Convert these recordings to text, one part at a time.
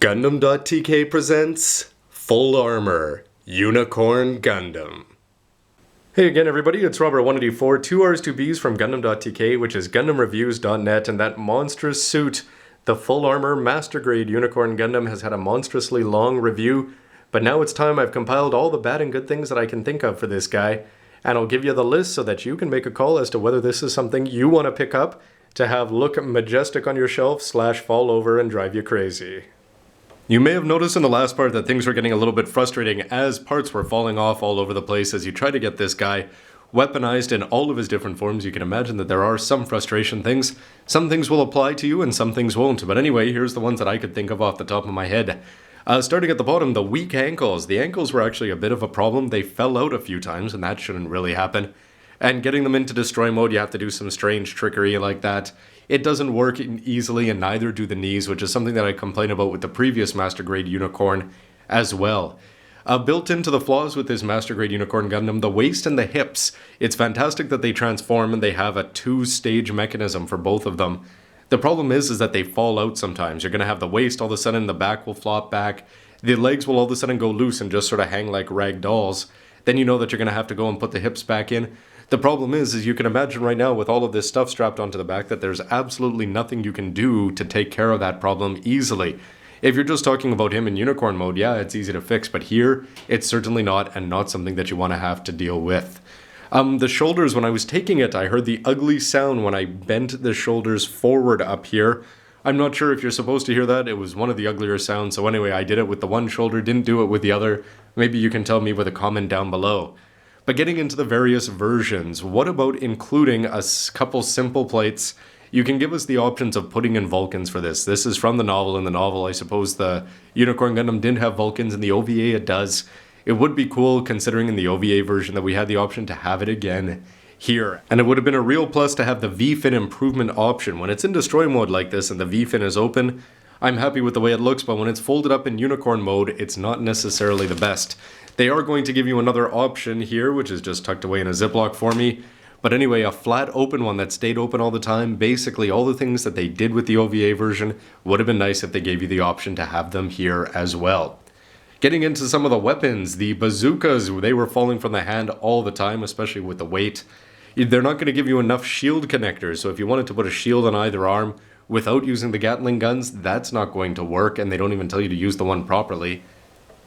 Gundam.tk presents Full Armor Unicorn Gundam. Hey again everybody, it's Robert184, 2 R's 2 B's from Gundam.tk, which is GundamReviews.net, and that monstrous suit, the Full Armor Master Grade Unicorn Gundam, has had a monstrously long review, but now it's time. I've compiled all the bad and good things that I can think of for this guy, and I'll give you the list so that you can make a call as to whether this is something you want to pick up to have look majestic on your shelf / fall over and drive you crazy. You may have noticed in the last part that things were getting a little bit frustrating as parts were falling off all over the place as you try to get this guy weaponized in all of his different forms. You can imagine that there are some frustration things. Some things will apply to you and some things won't. But anyway, here's the ones that I could think of off the top of my head. Starting at the bottom, the weak ankles. The ankles were actually a bit of a problem. They fell out a few times and that shouldn't really happen. And getting them into destroy mode, you have to do some strange trickery like that. It doesn't work easily, and neither do the knees, which is something that I complained about with the previous Master Grade Unicorn as well. Built into the flaws with this Master Grade Unicorn Gundam, the waist and the hips. It's fantastic that they transform and they have a 2-stage mechanism for both of them. The problem is that they fall out sometimes. You're going to have the waist, all of a sudden the back will flop back. The legs will all of a sudden go loose and just sort of hang like rag dolls. Then you know that you're going to have to go and put the hips back in. The problem is you can imagine right now with all of this stuff strapped onto the back that there's absolutely nothing you can do to take care of that problem easily. If you're just talking about him in unicorn mode, yeah, it's easy to fix, but here, it's certainly not, and not something that you want to have to deal with. The shoulders, when I was taking it, I heard the ugly sound when I bent the shoulders forward up here. I'm not sure if you're supposed to hear that. It was one of the uglier sounds, so anyway, I did it with the one shoulder, didn't do it with the other. Maybe you can tell me with a comment down below. But getting into the various versions, what about including a couple simple plates? You can give us the options of putting in Vulcans for this. This is from the novel. In the novel, I suppose the Unicorn Gundam didn't have Vulcans. In the OVA, it does. It would be cool, considering in the OVA version that we had the option to have it again here. And it would have been a real plus to have the V-fin improvement option. When it's in destroy mode like this and the V-fin is open, I'm happy with the way it looks, but when it's folded up in unicorn mode, it's not necessarily the best. They are going to give you another option here, which is just tucked away in a Ziploc for me. But anyway, a flat open one that stayed open all the time. Basically, all the things that they did with the OVA version would have been nice if they gave you the option to have them here as well. Getting into some of the weapons, the bazookas, they were falling from the hand all the time, especially with the weight. They're not going to give you enough shield connectors, so if you wanted to put a shield on either arm without using the Gatling guns, that's not going to work, and they don't even tell you to use the one properly.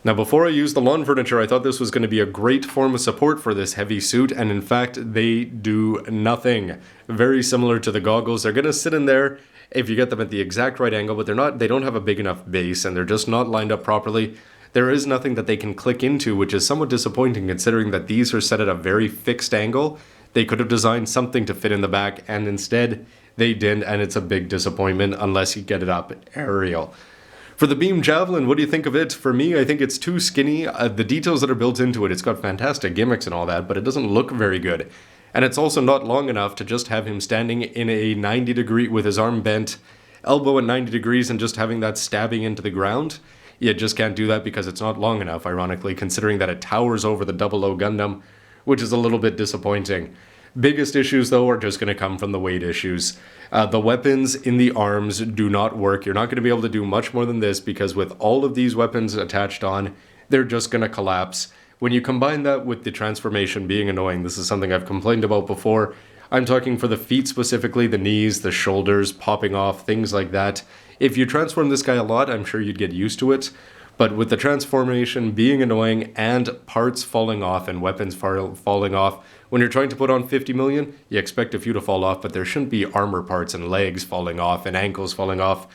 Now, before I used the lawn furniture, I thought this was going to be a great form of support for this heavy suit, and in fact, they do nothing. Very similar to the goggles. They're going to sit in there if you get them at the exact right angle, but they don't have a big enough base, and they're just not lined up properly. There is nothing that they can click into, which is somewhat disappointing considering that these are set at a very fixed angle. They could have designed something to fit in the back, and instead, they didn't, and it's a big disappointment unless you get it up aerial. For the beam javelin, what do you think of it? For me, I think it's too skinny. The details that are built into it, it's got fantastic gimmicks and all that, but it doesn't look very good. And it's also not long enough to just have him standing in a 90 degree with his arm bent, elbow at 90 degrees, and just having that stabbing into the ground. You just can't do that because it's not long enough, ironically, considering that it towers over the 00 Gundam, which is a little bit disappointing. Biggest issues, though, are just going to come from the weight issues. The weapons in the arms do not work. You're not going to be able to do much more than this because with all of these weapons attached on, they're just going to collapse. When you combine that with the transformation being annoying, this is something I've complained about before. I'm talking for the feet specifically, the knees, the shoulders popping off, things like that. If you transform this guy a lot, I'm sure you'd get used to it. But with the transformation being annoying and parts falling off and weapons falling off, when you're trying to put on 50 million, you expect a few to fall off, but there shouldn't be armor parts and legs falling off and ankles falling off.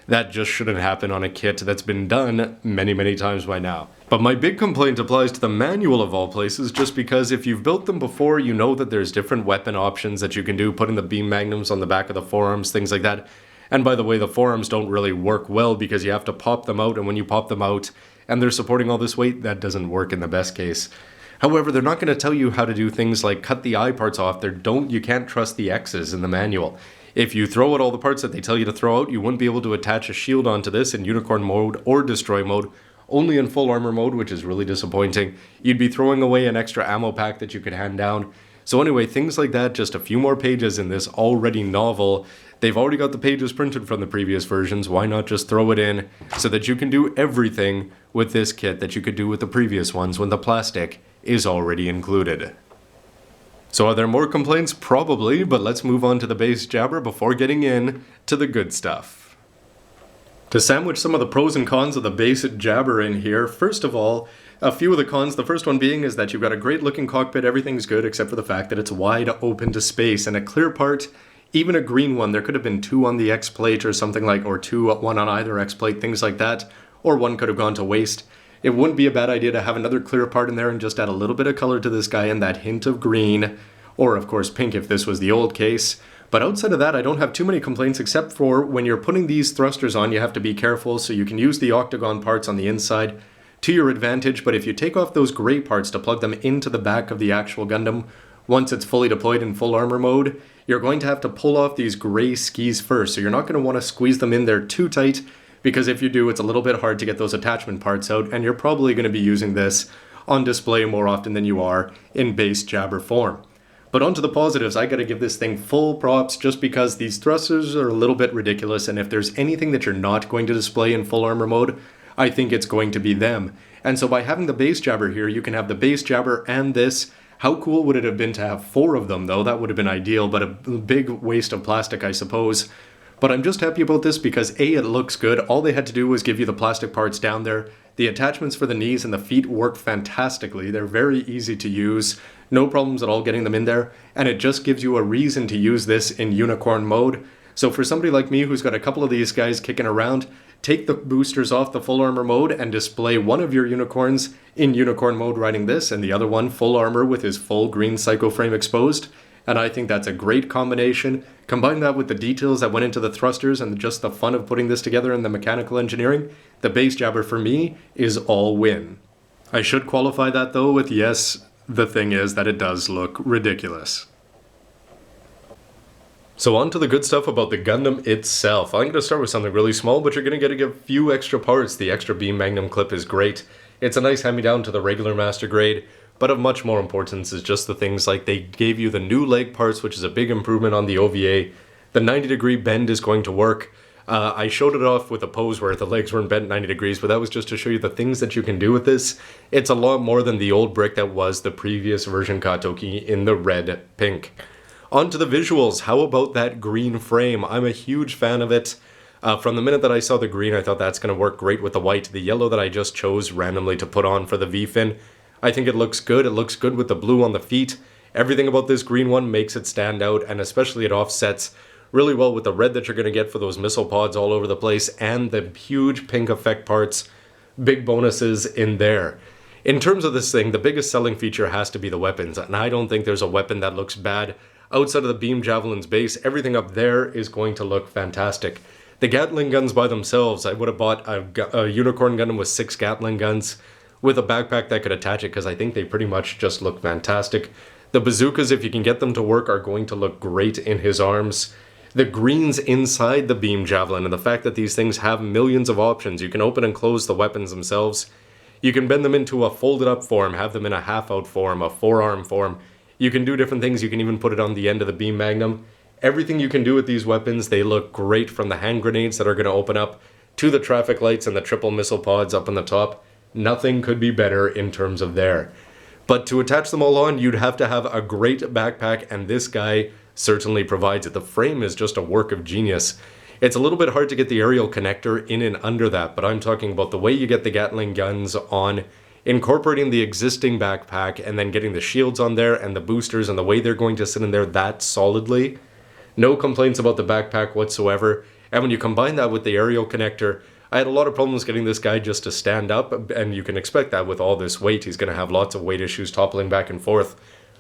That just shouldn't happen on a kit that's been done many, many times by now. But my big complaint applies to the manual of all places, just because if you've built them before, you know that there's different weapon options that you can do, putting the beam magnums on the back of the forearms, things like that. And by the way, the forearms don't really work well because you have to pop them out, and when you pop them out and they're supporting all this weight, that doesn't work in the best case. However, they're not going to tell you how to do things like cut the eye parts off. You can't trust the X's in the manual. If you throw out all the parts that they tell you to throw out, you wouldn't be able to attach a shield onto this in unicorn mode or destroy mode, only in full armor mode, which is really disappointing. You'd be throwing away an extra ammo pack that you could hand down. So anyway, things like that, just a few more pages in this already novel They've already got the pages printed from the previous versions, why not just throw it in so that you can do everything with this kit that you could do with the previous ones when the plastic is already included. So are there more complaints? Probably, but let's move on to the base jabber before getting in to the good stuff. To sandwich some of the pros and cons of the base jabber in here, first of all, a few of the cons, the first one being is that you've got a great looking cockpit, everything's good except for the fact that it's wide open to space, and a clear part, even a green one, there could have been 2 on the X plate or something like, or 1 on either X plate, things like that, or 1 could have gone to waste. It wouldn't be a bad idea to have another clear part in there and just add a little bit of color to this guy and that hint of green, or of course pink if this was the old case. But outside of that, I don't have too many complaints except for when you're putting these thrusters on, you have to be careful, so you can use the octagon parts on the inside to your advantage, but if you take off those gray parts to plug them into the back of the actual Gundam, once it's fully deployed in full armor mode, you're going to have to pull off these gray skis first, so you're not going to want to squeeze them in there too tight, because if you do, it's a little bit hard to get those attachment parts out, and you're probably going to be using this on display more often than you are in base jabber form. But onto the positives, I gotta give this thing full props just because these thrusters are a little bit ridiculous, and if there's anything that you're not going to display in full armor mode, I think it's going to be them. And so by having the base jabber here, you can have the base jabber and this. How cool would it have been to have 4 of them though? That would have been ideal, but a big waste of plastic, I suppose. But I'm just happy about this because A, it looks good. All they had to do was give you the plastic parts down there. The attachments for the knees and the feet work fantastically. They're very easy to use. No problems at all getting them in there. And it just gives you a reason to use this in unicorn mode. So for somebody like me who's got a couple of these guys kicking around, take the boosters off the full armor mode and display one of your unicorns in unicorn mode riding this and the other one full armor with his full green psycho frame exposed. And I think that's a great combination. Combine that with the details that went into the thrusters and just the fun of putting this together and the mechanical engineering, the base jabber for me is all win. I should qualify that though with yes, the thing is that it does look ridiculous. So on to the good stuff about the Gundam itself. I'm going to start with something really small, but you're going to get a few extra parts. The extra beam magnum clip is great. It's a nice hand-me-down to the regular master grade. But of much more importance is just the things like they gave you the new leg parts, which is a big improvement on the OVA. The 90-degree bend is going to work. I showed it off with a pose where the legs weren't bent 90 degrees, but that was just to show you the things that you can do with this. It's a lot more than the old brick that was the previous version Katoki in the red pink. On to the visuals. How about that green frame? I'm a huge fan of it. From the minute that I saw the green, I thought that's going to work great with the white. The yellow that I just chose randomly to put on for the V-fin, I think it looks good. It looks good with the blue on the feet. Everything about this green one makes it stand out, and especially it offsets really well with the red that you're going to get for those missile pods all over the place, and the huge pink effect parts. Big bonuses in there. In terms of this thing, the biggest selling feature has to be the weapons, and I don't think there's a weapon that looks bad. Outside of the beam javelin's base, everything up there is going to look fantastic. The Gatling guns by themselves, I would have bought a Unicorn Gundam with 6 Gatling guns with a backpack that could attach it, because I think they pretty much just look fantastic. The bazookas, if you can get them to work, are going to look great in his arms. The greens inside the beam javelin, and the fact that these things have millions of options. You can open and close the weapons themselves. You can bend them into a folded up form, have them in a half out form, a forearm form. You can do different things. You can even put it on the end of the beam magnum. Everything you can do with these weapons, they look great, from the hand grenades that are going to open up to the traffic lights and the triple missile pods up on the top. Nothing could be better in terms of there. But to attach them all on, you'd have to have a great backpack, and this guy certainly provides it. The frame is just a work of genius. It's a little bit hard to get the aerial connector in and under that, but I'm talking about the way you get the Gatling guns on, incorporating the existing backpack, and then getting the shields on there and the boosters and the way they're going to sit in there that solidly. No complaints about the backpack whatsoever. And when you combine that with the aerial connector, I had a lot of problems getting this guy just to stand up, and you can expect that with all this weight. He's going to have lots of weight issues toppling back and forth.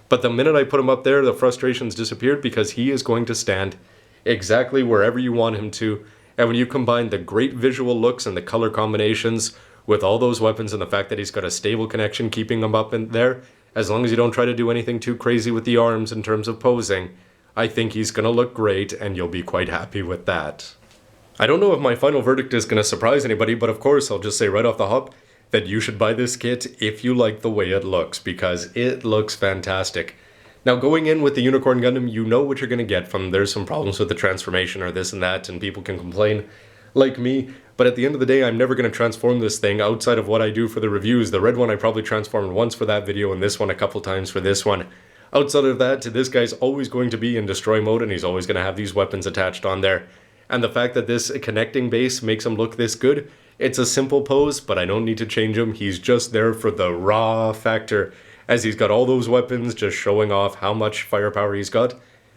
But the minute I put him up there, the frustrations disappeared, because he is going to stand exactly wherever you want him to. And when you combine the great visual looks and the color combinations with all those weapons and the fact that he's got a stable connection keeping him up in there, as long as you don't try to do anything too crazy with the arms in terms of posing, I think he's going to look great, and you'll be quite happy with that. I don't know if my final verdict is going to surprise anybody, but of course I'll just say right off the hop that you should buy this kit if you like the way it looks, because it looks fantastic. Now, going in with the Unicorn Gundam, you know what you're going to get from. There's some problems with the transformation or this and that, and people can complain, like me. But at the end of the day, I'm never going to transform this thing outside of what I do for the reviews. The red one I probably transformed once for that video, and this one a couple times for this one. Outside of that, this guy's always going to be in destroy mode, and he's always going to have these weapons attached on there. And the fact that this connecting base makes him look this good, it's a simple pose, but I don't need to change him. He's just there for the raw factor, as he's got all those weapons just showing off how much firepower he's got.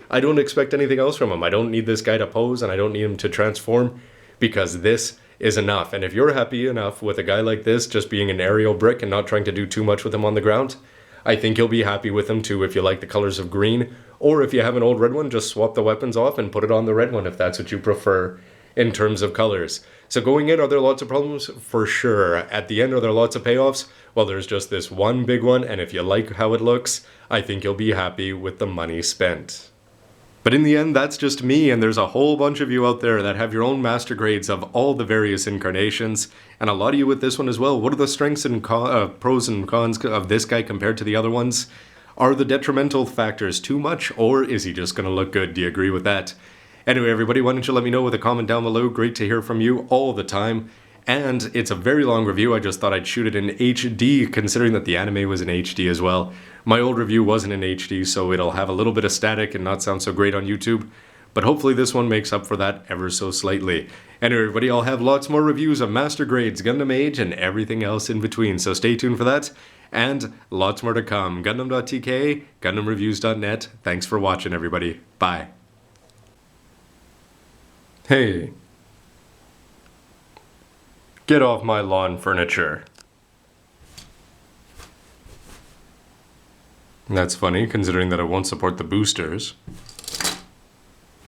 I don't expect anything else from him. I don't need this guy to pose, and I don't need him to transform, because this is enough. And if you're happy enough with a guy like this just being an aerial brick and not trying to do too much with him on the ground, I think you'll be happy with him too if you like the colors of green, or if you have an old red one, just swap the weapons off and put it on the red one if that's what you prefer in terms of colors. So going in, are there lots of problems? For sure. At the end, are there lots of payoffs? Well, there's just this one big one, and if you like how it looks, I think you'll be happy with the money spent. But in the end, that's just me, and there's a whole bunch of you out there that have your own master grades of all the various incarnations, and a lot of you with this one as well. What are the strengths and pros and cons of this guy compared to the other ones? Are the detrimental factors too much, or is he just going to look good? Do you agree with that? Anyway, everybody, why don't you let me know with a comment down below? Great to hear from you all the time. And it's a very long review. I just thought I'd shoot it in HD, considering that the anime was in HD as well. My old review wasn't in HD, so it'll have a little bit of static and not sound so great on YouTube. But hopefully this one makes up for that ever so slightly. Anyway, everybody, I'll have lots more reviews of Master Grades, Gundam Age, and everything else in between. So stay tuned for that. And lots more to come. Gundam.tk, gundamreviews.net. Thanks for watching, everybody. Bye. Hey. Get off my lawn furniture. That's funny, considering that it won't support the boosters.